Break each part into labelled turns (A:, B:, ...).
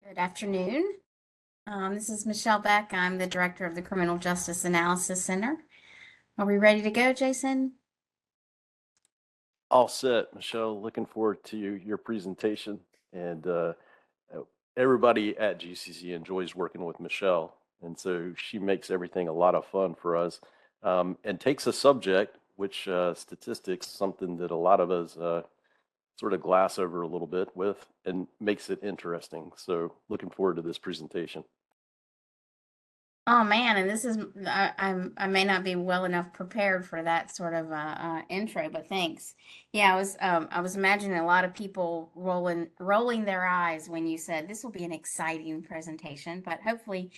A: Good afternoon. This is Michelle Beck. I'm the director of the Criminal Justice Analysis Center. Are we ready to go, Jason?
B: All set, Michelle. Looking forward to your presentation. And everybody at GCC enjoys working with Michelle. And so she makes everything a lot of fun for us and takes a subject, which statistics, something that a lot of us sort of glass over a little bit with, and makes it interesting. So looking forward to this presentation.
A: Oh man, and this is I may not be well enough prepared for that sort of intro, but thanks. Yeah, I was imagining a lot of people rolling their eyes when you said this will be an exciting presentation, but hopefully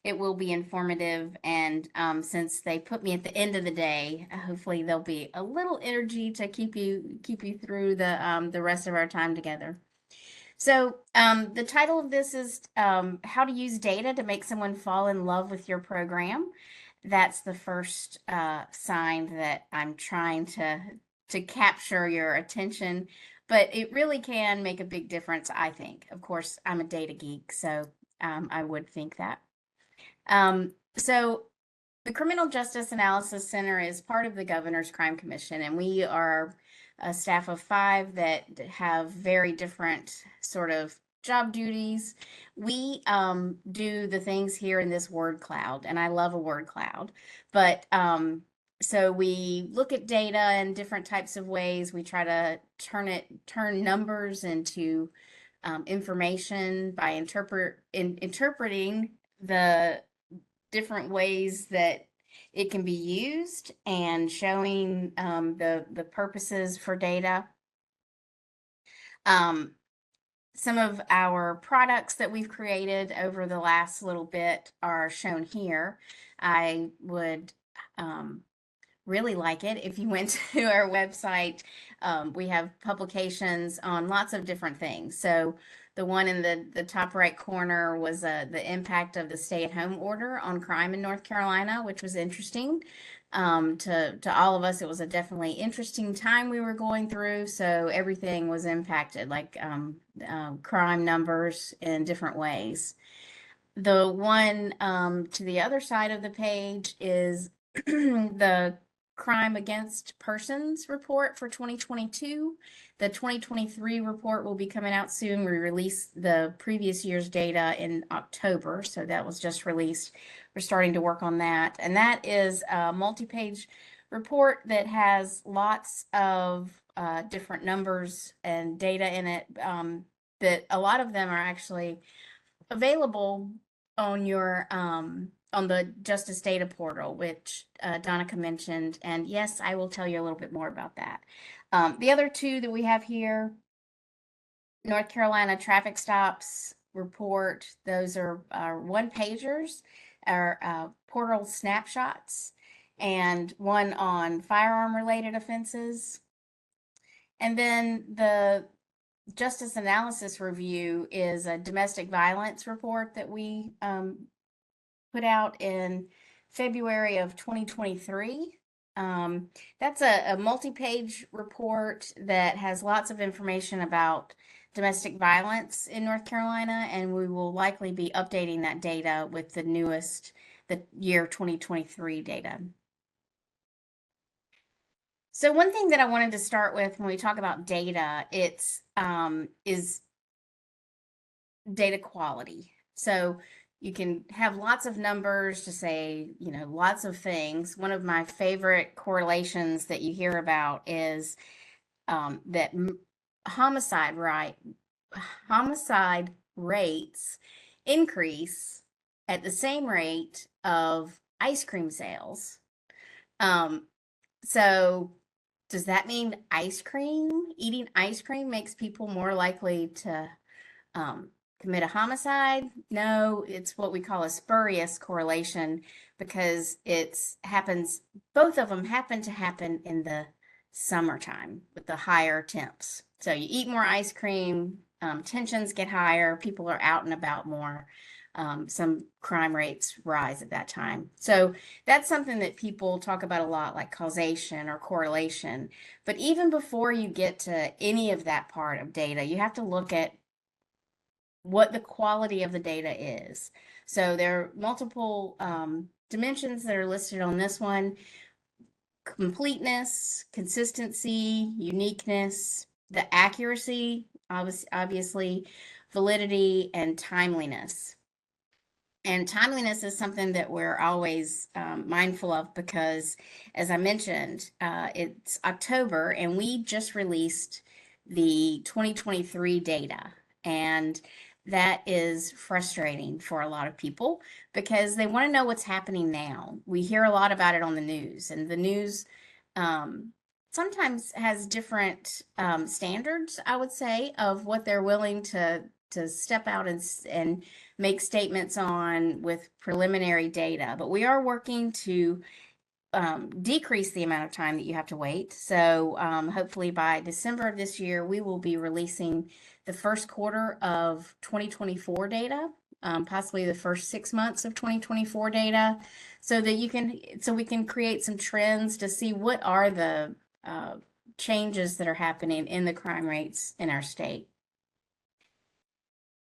A: it will be informative. And since they put me at the end of the day, hopefully there'll be a little energy to keep you through the rest of our time together. So, the title of this is How to Use Data to Make Someone Fall in Love with Your Program. That's the first sign that I'm trying to capture your attention, but it really can make a big difference, I think. Of course, I'm a data geek, so I would think that. So, the Criminal Justice Analysis Center is part of the Governor's Crime Commission, and we are a staff of five that have very different sort of job duties. We do the things here in this word cloud, and I love a word cloud. But so we look at data in different types of ways. We try to turn numbers into information by interpreting the different ways that it can be used and showing the purposes for data. Um, some of our products that we've created over the last little bit are shown here. I would really like it if you went to our website. We have publications on lots of different things. So the one in the top right corner was the impact of the stay-at-home order on crime in North Carolina, which was interesting. To all of us, it was a definitely interesting time we were going through. So everything was impacted, like crime numbers in different ways. The one to the other side of the page is the Crime Against Persons report for 2022. The 2023 report will be coming out soon. We released the previous year's data in October, so that was just released. We're starting to work on that. And that is a multi-page report that has lots of different numbers and data in it, that a lot of them are actually available on your on the Justice Data Portal, which Donica mentioned. And yes, I will tell you a little bit more about that. The other two that we have here, North Carolina traffic stops report, those are one pagers, are portal snapshots, and one on firearm related offenses. And then the Justice Analysis Review is a domestic violence report that we put out in February of 2023. That's a multi-page report that has lots of information about domestic violence in North Carolina, and we will likely be updating that data with the newest, the year 2023 data. So one thing that I wanted to start with when we talk about data, it's is data quality. So you can have lots of numbers to say, lots of things. One of my favorite correlations that you hear about is that homicide right homicide rates increase at the same rate of ice cream sales. So does that mean eating ice cream makes people more likely to commit a homicide? No, it's what we call a spurious correlation because both of them happen to happen in the summertime with the higher temps. So you eat more ice cream, tensions get higher, people are out and about more. Some crime rates rise at that time. So that's something that people talk about a lot, like causation or correlation. But even before you get to any of that part of data, you have to look at what the quality of the data is. So there are multiple dimensions that are listed on this one: completeness, consistency, uniqueness, the accuracy, obviously, validity, and timeliness. And timeliness is something that we're always mindful of because, as I mentioned, it's October and we just released the 2023 data. And that is frustrating for a lot of people because they want to know what's happening now. We hear a lot about it on the news, and the news um, sometimes has different standards, I would say, of what they're willing to step out and make statements on with preliminary data. But we are working to decrease the amount of time that you have to wait. So hopefully by December of this year, we will be releasing the first quarter of 2024 data, possibly the first 6 months of 2024 data, so that we can create some trends to see what are the changes that are happening in the crime rates in our state.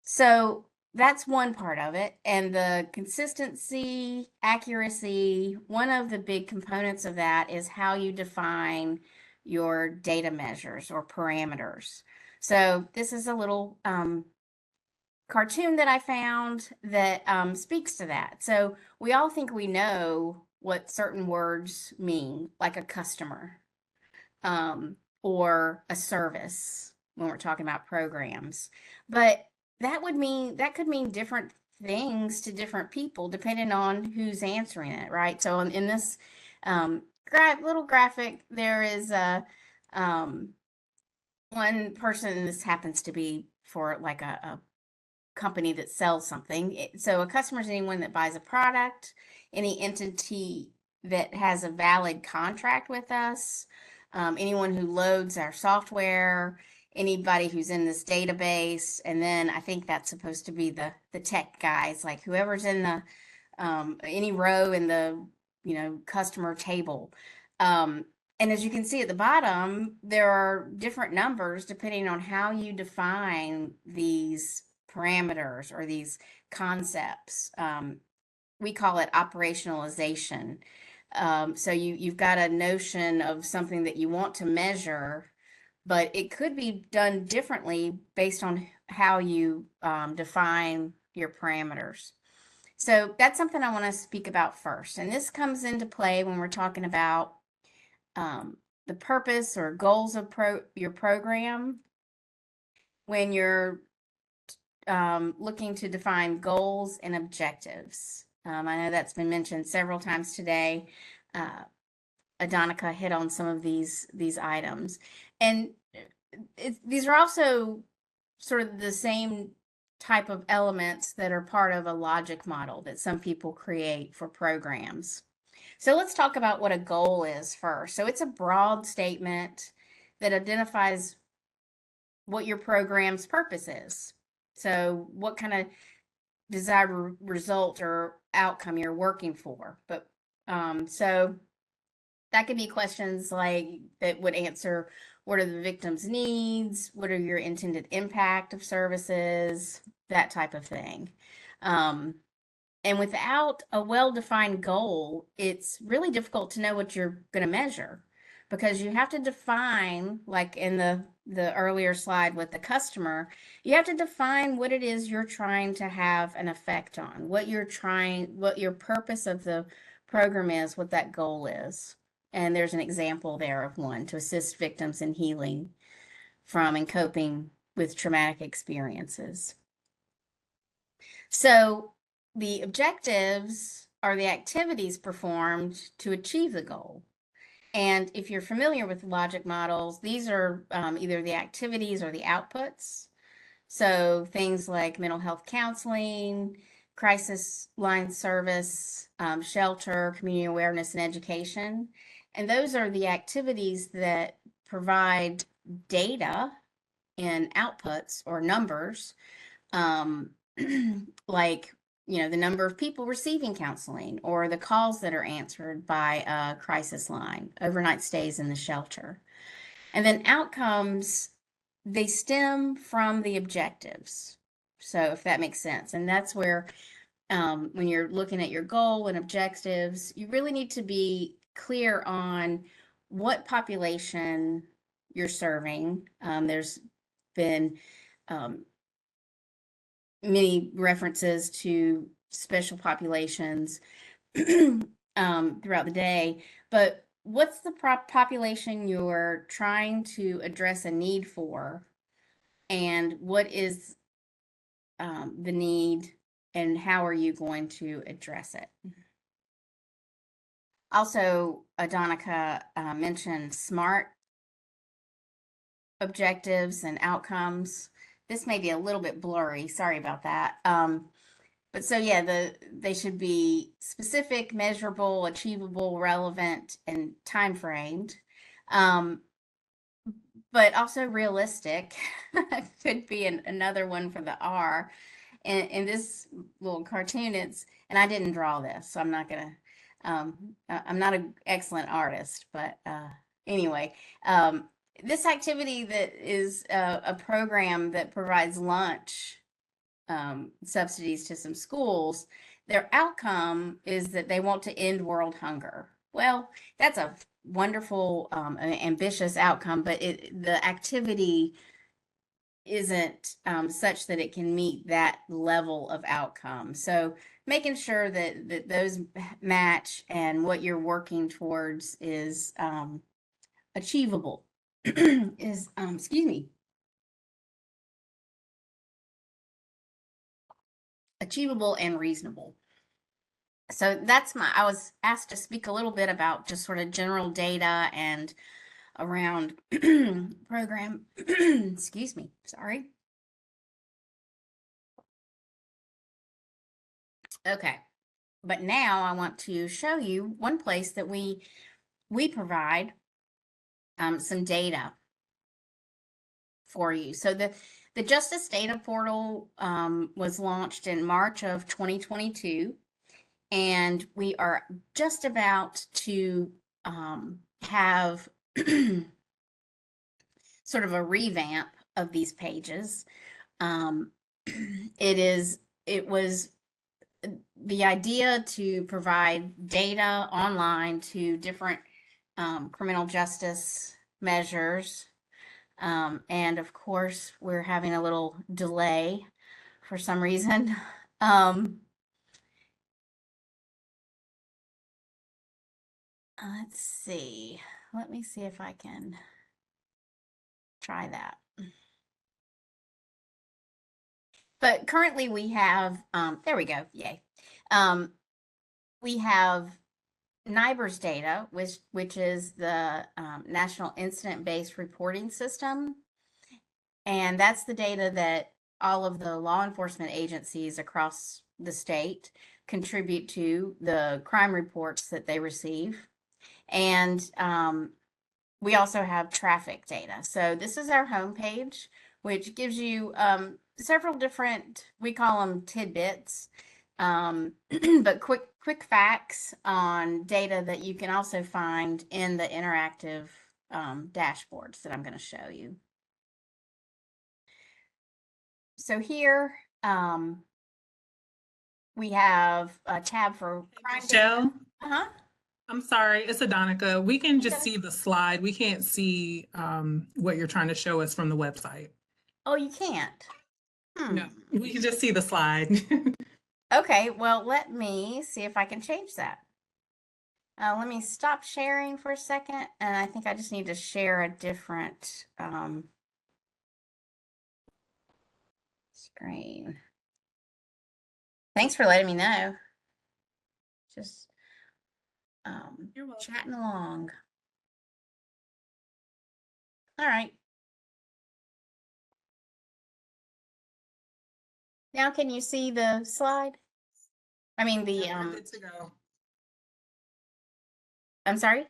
A: So that's one part of it. And the consistency, accuracy, one of the big components of that is how you define your data measures or parameters. So this is a little cartoon that I found that speaks to that. So we all think we know what certain words mean, like a customer or a service when we're talking about programs. But that could mean different things to different people depending on who's answering it, right? So in this little graphic, there is a one person, and this happens to be for like a company that sells something. So a customer is anyone that buys a product, any entity that has a valid contract with us, anyone who loads our software, anybody who's in this database, and then I think that's supposed to be the tech guys, like whoever's in the any row in the customer table. And as you can see at the bottom, there are different numbers depending on how you define these parameters or these concepts. We call it operationalization. So you've got a notion of something that you want to measure, but it could be done differently based on how you define your parameters. So that's something I want to speak about first. And this comes into play when we're talking about the purpose or goals of your program. When you're looking to define goals and objectives. I know that's been mentioned several times today. Adonica hit on some of these items. And these are also sort of the same type of elements that are part of a logic model that some people create for programs. So let's talk about what a goal is first. So it's a broad statement that identifies what your program's purpose is. So what kind of desired result or outcome you're working for. But so that could be questions like that would answer: what are the victim's needs? What are your intended impact of services? That type of thing. And without a well-defined goal, it's really difficult to know what you're going to measure because you have to define, like in the earlier slide with the customer, you have to define what it is you're trying to have an effect on, what your purpose of the program is, what that goal is. And there's an example there of one: to assist victims in healing from and coping with traumatic experiences. So the objectives are the activities performed to achieve the goal. And if you're familiar with logic models, these are either the activities or the outputs. So things like mental health counseling, crisis line service, shelter, community awareness, and education. And those are the activities that provide data in outputs or numbers, um, like the number of people receiving counseling or the calls that are answered by a crisis line, overnight stays in the shelter. And then outcomes, they stem from the objectives. So if that makes sense. And that's where when you're looking at your goal and objectives, you really need to be clear on what population you're serving. There's been um, many references to special populations throughout the day, but what's the population you're trying to address a need for, and what is the need, and how are you going to address it? Also, Adonica mentioned SMART objectives and outcomes. This may be a little bit blurry. Sorry about that. But so yeah, they should be specific, measurable, achievable, relevant, and time framed. But also realistic could be another one for the R. In this little cartoon, and I didn't draw this, so I'm not gonna, I'm not an excellent artist, but anyway, this activity that is a program that provides lunch subsidies to some schools, their outcome is that they want to end world hunger. Well, that's a wonderful, ambitious outcome, but the activity isn't such that it can meet that level of outcome. So making sure that those match and what you're working towards is achievable is excuse me, achievable and reasonable. So that's I was asked to speak a little bit about just sort of general data and around program, excuse me, sorry. Okay, but now I want to show you one place that we provide some data for you. So the Justice Data Portal was launched in March of 2022, and we are just about to have sort of a revamp of these pages. It was the idea to provide data online to different criminal justice measures. And of course, we're having a little delay for some reason. Let's see. Let me see if I can try that. But currently we have, there we go, yay. We have NIBRS data, which is the National Incident-Based Reporting System. And that's the data that all of the law enforcement agencies across the state contribute to the crime reports that they receive. And we also have traffic data. So this is our homepage, which gives you several different, we call them tidbits, but quick facts on data that you can also find in the interactive dashboards that I'm going to show you. So here we have a tab for crime
C: Michelle,
A: data.
C: I'm sorry, it's Adonica. We can just see the slide. We can't see what you're trying to show us from the website.
A: Oh, you can't?
C: No, we can just see the slide.
A: Okay, well, let me see if I can change that. Let me stop sharing for a second, and I think I just need to share a different screen. Thanks for letting me know. Just chatting along. All right. Now can you see the slide? I mean the
C: You're good to go.
A: I'm sorry?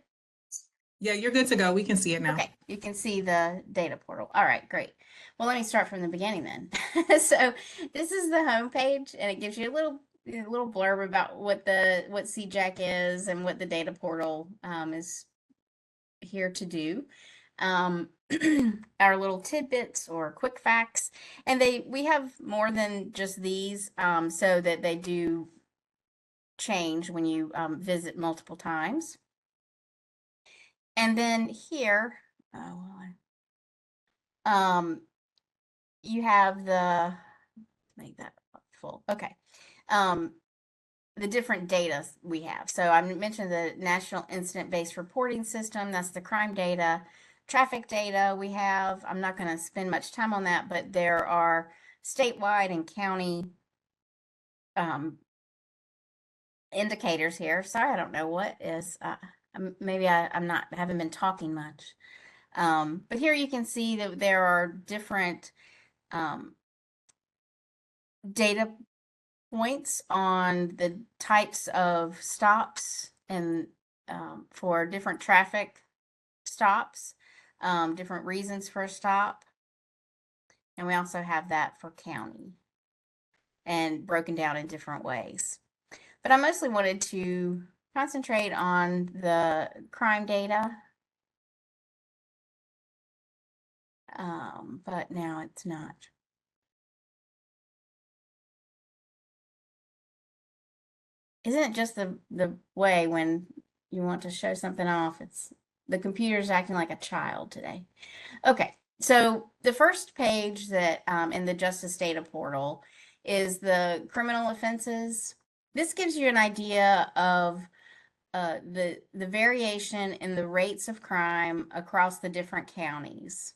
C: Yeah, you're good to go. We can see it now.
A: Okay, you can see the data portal. All right, great. Well, let me start from the beginning then. So this is the home page, and it gives you a little blurb about what CJAC is and what the data portal is here to do. our little tidbits or quick facts. And we have more than just these, so that they do change when you visit multiple times. And then here, you have make that full. Okay. The different data we have. So I mentioned the National Incident-Based Reporting System. That's the crime data. Traffic data we have. I'm not going to spend much time on that, but there are statewide and county indicators here. Sorry, I don't know what is. Maybe haven't been talking much. But here you can see that there are different data points on the types of stops and for different traffic stops, different reasons for a stop. And we also have that for county and broken down in different ways. But I mostly wanted to concentrate on the crime data. But now it's not. Isn't it just the way when you want to show something off, the computer's acting like a child today. Okay, so the first page that in the Justice Data Portal is the criminal offenses. This gives you an idea of the variation in the rates of crime across the different counties.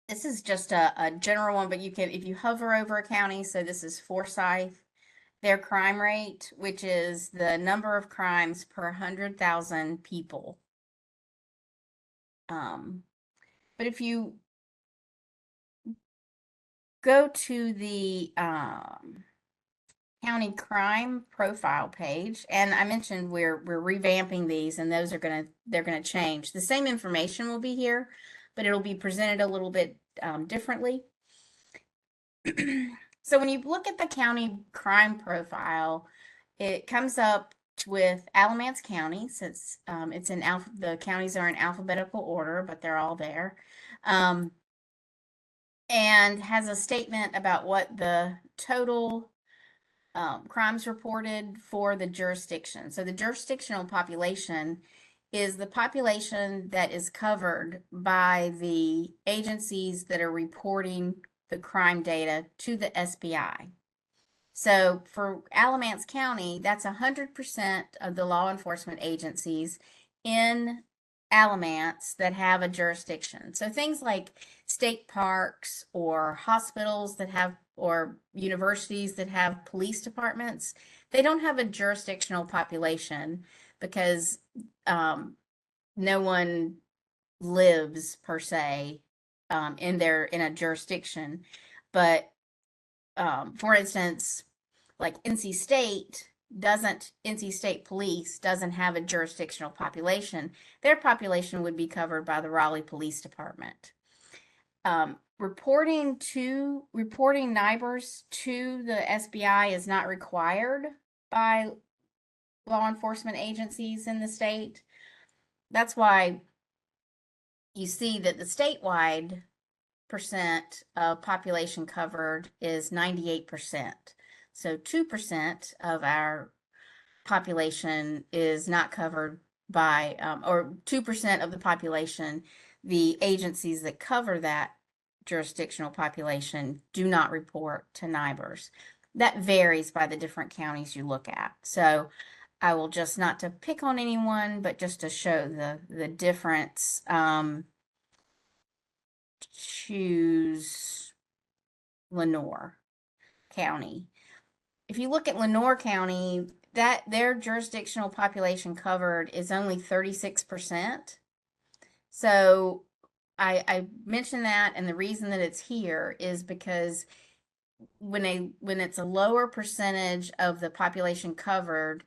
A: This is just a general one, but you can, if you hover over a county, so this is Forsyth, their crime rate, which is the number of crimes per 100,000 people. But if you go to the county crime profile page, and I mentioned we're revamping these, and those are they're gonna change. The same information will be here, but it'll be presented a little bit differently. So when you look at the county crime profile, it comes up with Alamance County, since it's in the counties are in alphabetical order, but they're all there, and has a statement about what the total crimes reported for the jurisdiction. So the jurisdictional population is the population that is covered by the agencies that are reporting the crime data to the SBI. So for Alamance County, that's 100% of the law enforcement agencies in Alamance that have a jurisdiction. So things like state parks or hospitals that have, or universities that have police departments, they don't have a jurisdictional population because no one lives per se in a jurisdiction. But for instance, like NC State Police doesn't have a jurisdictional population. Their population would be covered by the Raleigh Police Department. Reporting NIBRs to the SBI is not required by law enforcement agencies in the state. That's why you see that the statewide percent of population covered is 98%. So 2% of our population is not covered by, or 2% of the population, the agencies that cover that jurisdictional population do not report to NIBRs. That varies by the different counties you look at. So I will just, not to pick on anyone, but just to show the difference. Choose Lenoir County. If you look at Lenoir County, that their jurisdictional population covered is only 36%. So I mentioned that, and the reason that it's here is because when it's a lower percentage of the population covered,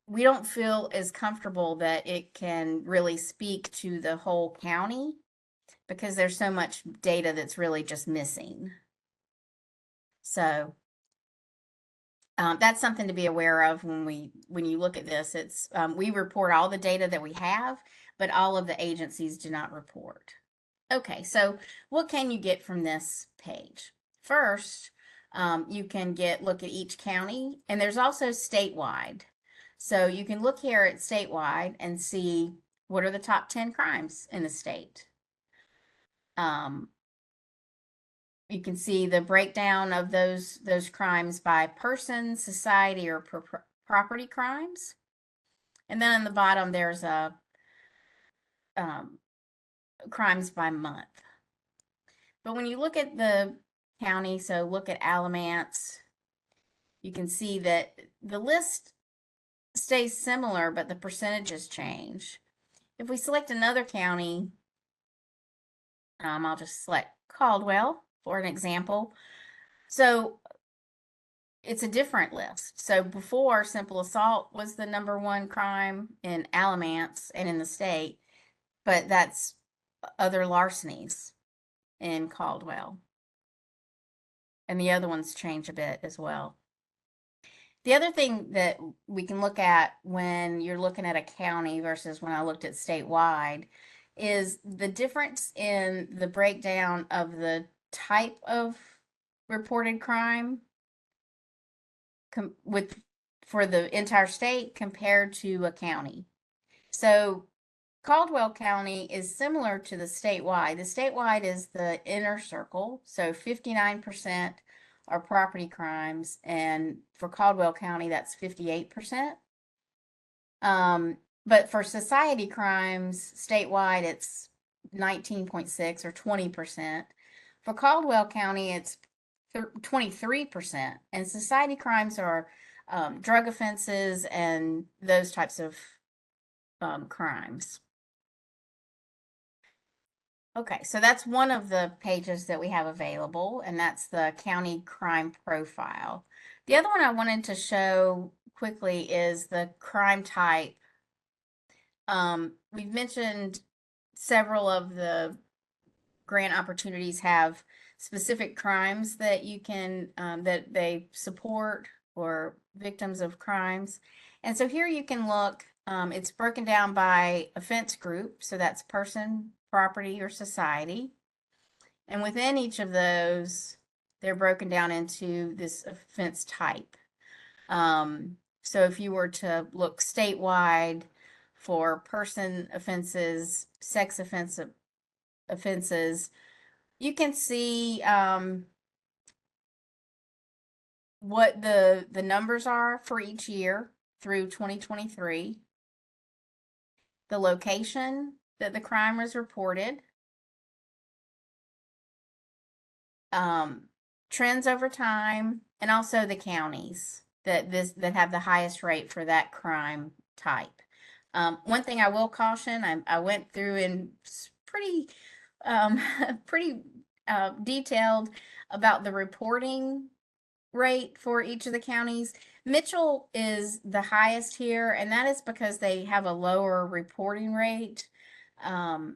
A: we don't feel as comfortable that it can really speak to the whole county because there's so much data that's really just missing. So that's something to be aware of when you look at this. It's we report all the data that we have, but all of the agencies do not report. Okay, so what can you get from this page? First, you can look at each county, and there's also statewide. So you can look here at statewide and see what are the top 10 crimes in the state. You can see the breakdown of those crimes by person, society, or property crimes. And then on the bottom, there's a crimes by month. But when you look at the county, so look at Alamance, you can see that the list stays similar, but the percentages change. If we select another county, I'll just select Caldwell for an example. So it's a different list. So before, simple assault was the #1 crime in Alamance and in the state, but that's other larcenies in Caldwell. And the other ones change a bit as well. The other thing that we can look at when you're looking at a county versus when I looked at statewide is the difference in the breakdown of the type of reported crime for the entire state compared to a county. So Caldwell County is similar to the statewide. The statewide is the inner circle, so 59% are property crimes, and for Caldwell County, that's 58%. But for society crimes statewide, it's 19.6 or 20%. For Caldwell County, it's 23%, and society crimes are drug offenses and those types of crimes. Okay, so that's one of the pages that we have available, and that's the county crime profile. The other one I wanted to show quickly is the crime type. We've mentioned several of the grant opportunities have specific crimes that you can that they support or victims of crimes. And so here you can look, it's broken down by offense group, so that's person, property, or society. And within each of those, they're broken down into this offense type. So if you were to look statewide for person offenses, sex offenses, you can see what the numbers are for each year through 2023, the location that the crime was reported, trends over time, and also the counties that have the highest rate for that crime type. One thing I will caution, I went through and pretty pretty detailed about the reporting rate for each of the counties. Mitchell is the highest here, and that is because they have a lower reporting rate. And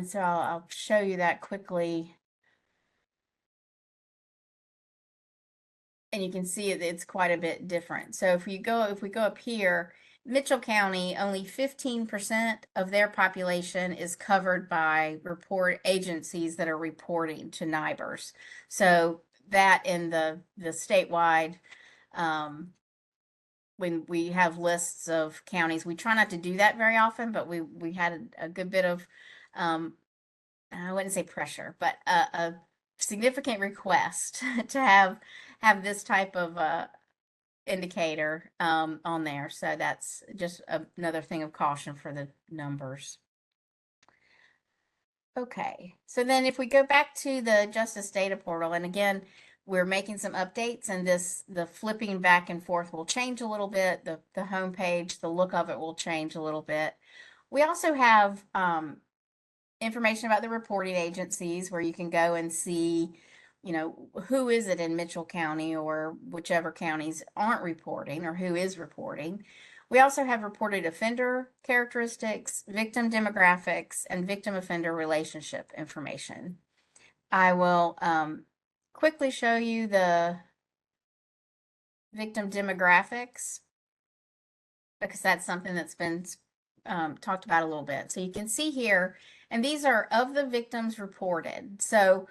A: so I'll show you that quickly. And you can see it's quite a bit different. So if we go up here, Mitchell County, only 15% of their population is covered by report agencies that are reporting to NIBRS. So that in the statewide, when we have lists of counties, we try not to do that very often, but we had a good bit of, I wouldn't say pressure, but a significant request to have this type of indicator on there. So that's just another thing of caution for the numbers. Okay, so then if we go back to the Justice Data Portal, and again, we're making some updates, and the flipping back and forth will change a little bit. The home page, the look of it will change a little bit. We also have information about the reporting agencies where you can go and see, you know, who is it in Mitchell County or whichever counties aren't reporting or who is reporting. We also have reported offender characteristics, victim demographics, and victim offender relationship information. I will quickly show you the victim demographics, because that's something that's been talked about a little bit. So you can see here, and these are of the victims reported. So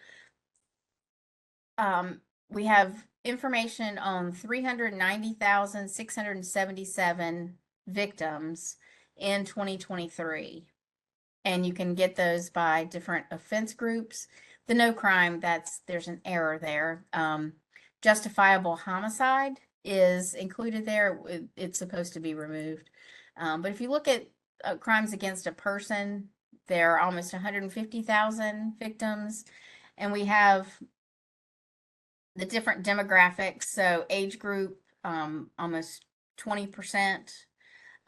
A: we have information on 390,677 victims in 2023. And you can get those by different offense groups. The no crime, there's an error there. Justifiable homicide is included there. It's supposed to be removed. But if you look at crimes against a person, there are almost 150,000 victims. And we have the different demographics. So age group, almost 20%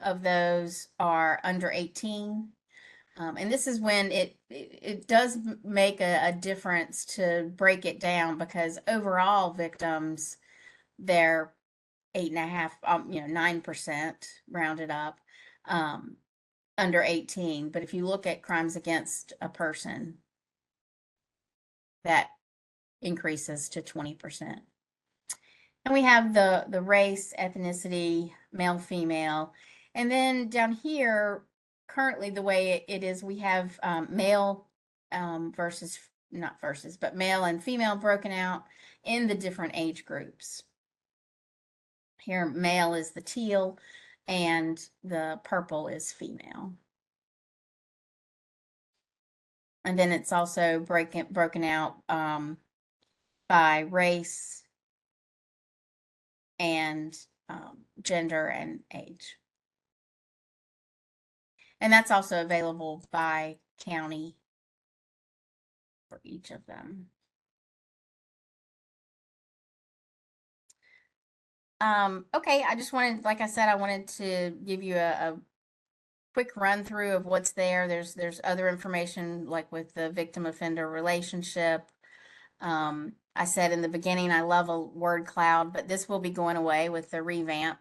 A: of those are under 18. And this is when it does make a difference to break it down, because overall victims, they're 8.5, 9% rounded up, under 18. But if you look at crimes against a person, that increases to 20%. And we have the race, ethnicity, male, female. And then down here, currently the way it is, we have male versus, not versus, but male and female broken out in the different age groups. Here, male is the teal and the purple is female. And then it's also broken out by race and gender and age. And that's also available by county for each of them. Okay, I just wanted, like I said, I wanted to give you a quick run through of what's there. There's other information, like with the victim offender relationship. I said in the beginning, I love a word cloud, but this will be going away with the revamp.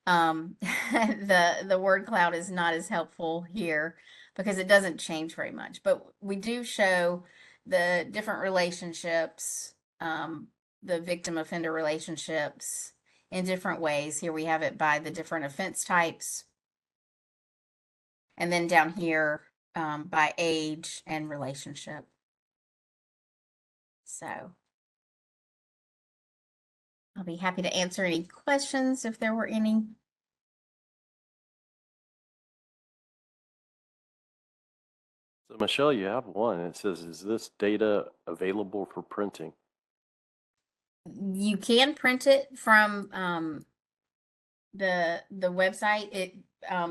A: The word cloud is not as helpful here because it doesn't change very much, but we do show the different relationships, the victim offender relationships in different ways. Here we have it by the different offense types. And then down here, by age and relationship. So I'll be happy to answer any questions if there were any.
B: So Michelle, you have one. It says, is this data available for printing?
A: You can print it from the website. It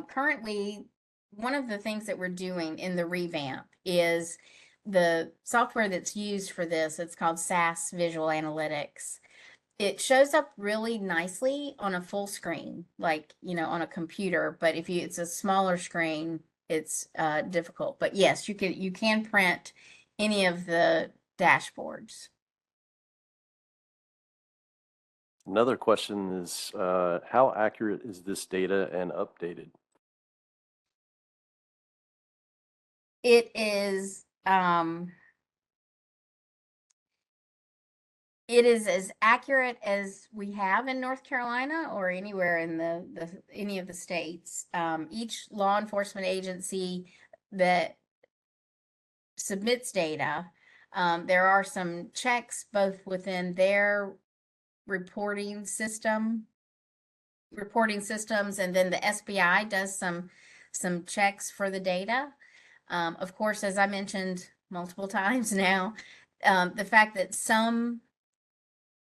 A: currently, one of the things that we're doing in the revamp is the software that's used for this. It's called SAS Visual Analytics. It shows up really nicely on a full screen, like, on a computer, but if it's a smaller screen, it's difficult. But yes, you can print any of the dashboards.
B: Another question is, how accurate is this data and updated?
A: It is it is as accurate as we have in North Carolina or anywhere in any of the states. Each law enforcement agency that submits data, there are some checks both within their reporting systems, and then the SBI does some checks for the data. Of course, as I mentioned multiple times now, the fact that some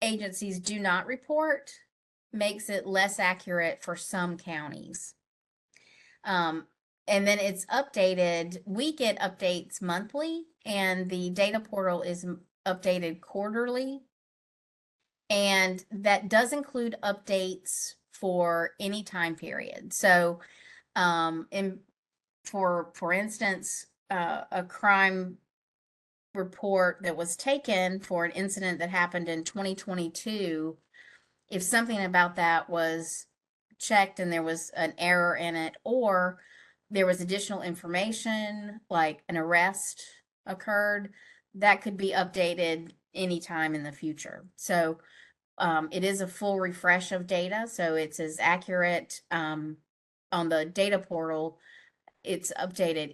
A: agencies do not report makes it less accurate for some counties. And then it's updated. We get updates monthly, and the data portal is updated quarterly. And that does include updates for any time period. So, for instance, a crime report that was taken for an incident that happened in 2022, if something about that was checked and there was an error in it, or there was additional information like an arrest occurred, that could be updated anytime in the future. So it is a full refresh of data, so it's as accurate on the data portal. It's updated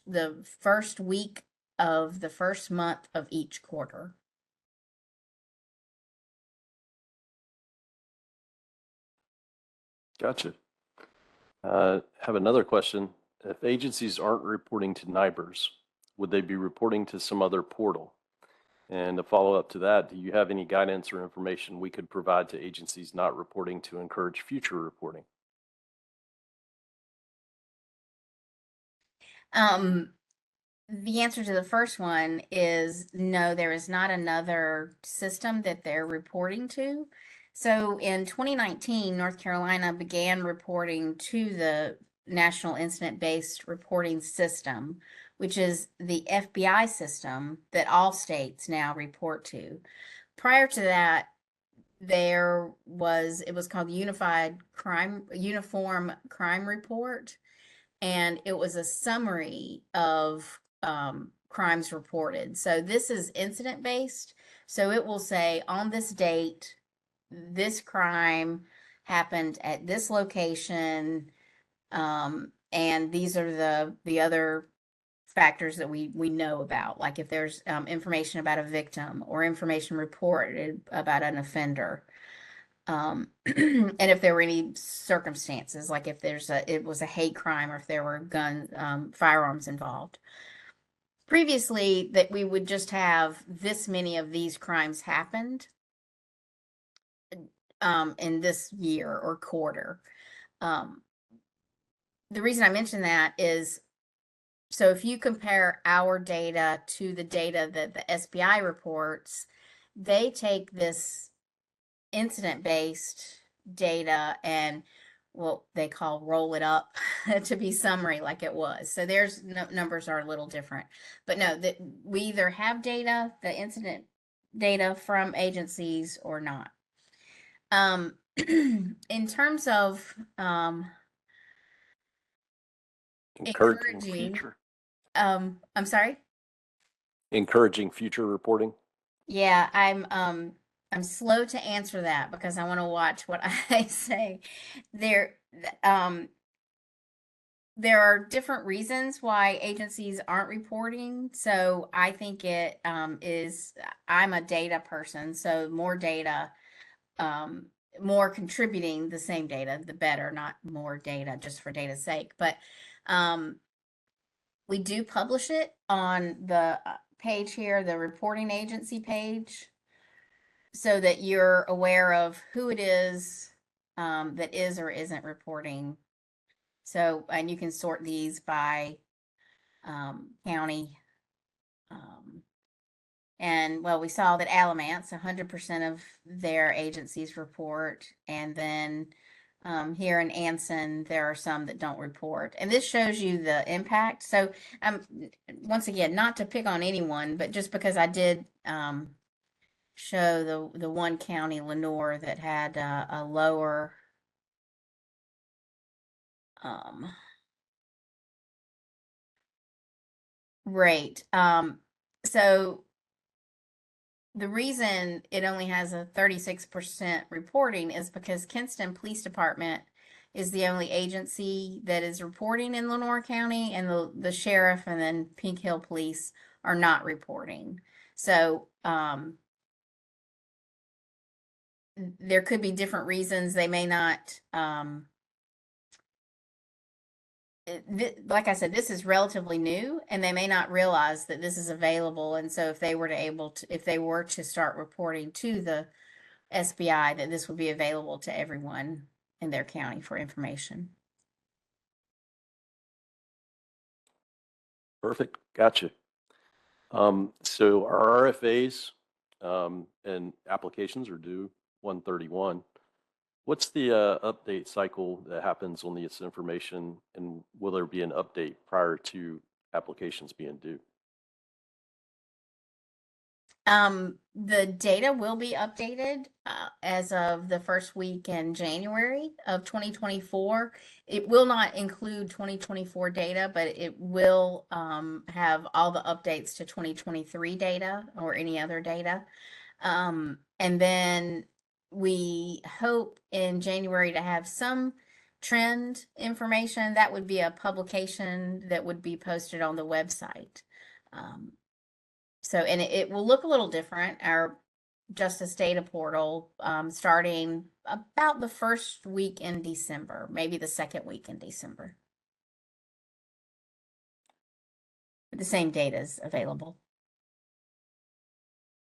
A: the first week of the first month of each quarter.
B: Gotcha. Have another question. If agencies aren't reporting to NIBRs, would they be reporting to some other portal? And a follow-up to that, do you have any guidance or information we could provide to agencies not reporting to encourage future reporting?
A: The answer to the first one is no, there is not another system that they're reporting to. So in 2019, North Carolina began reporting to the National Incident-Based Reporting System, which is the FBI system that all states now report to. Prior to that, it was called Uniform Crime Report, and it was a summary of crimes reported. So this is incident based. So it will say on this date, this crime happened at this location, and these are the other factors that we know about, like if there's information about a victim or information reported about an offender. And if there were any circumstances, like if it was a hate crime or if there were firearms involved. Previously, that we would just have this many of these crimes happened in this year or quarter. The reason I mention that is, so if you compare our data to the data that the SBI reports, they take this incident-based data and what they call roll it up to be summary like it was. So there's numbers are a little different. But no, that we either have data, the incident data from agencies or not. In terms of
B: Encouraging
A: encouraging,
B: future,
A: I'm sorry.
B: encouraging future reporting.
A: Yeah, I'm slow to answer that because I want to watch what I say. There um there are different reasons why agencies aren't reporting. So I think it is, I'm a data person, so more data, more contributing the same data, the better, not more data just for data's sake. But um, we do publish it on the page here, the reporting agency page, so that you're aware of who it is that is or isn't reporting. So, and you can sort these by county. And well, we saw that Alamance, 100% of their agencies report. And then here in Anson, there are some that don't report. And this shows you the impact. So once again, not to pick on anyone, but just because I did show the one county, Lenore, that had a lower rate. So the reason it only has a 36% reporting is because Kinston Police Department is the only agency that is reporting in Lenore County, and the sheriff and then Pink Hill Police are not reporting. So there could be different reasons. They may not like I said, this is relatively new, and they may not realize that this is available. And so if they were to start reporting to the SBI, that this would be available to everyone in their county for information.
B: Perfect. Gotcha. So our RFAs and applications are due 1/31. What's the update cycle that happens on this information, and will there be an update prior to applications being due?
A: The data will be updated as of the first week in January of 2024. It will not include 2024 data, but it will have all the updates to 2023 data or any other data. And then we hope in January to have some trend information. That would be a publication that would be posted on the website. So, and it will look a little different. Our Justice Data Portal, starting about the first week in December, maybe the second week in December. The same data is available.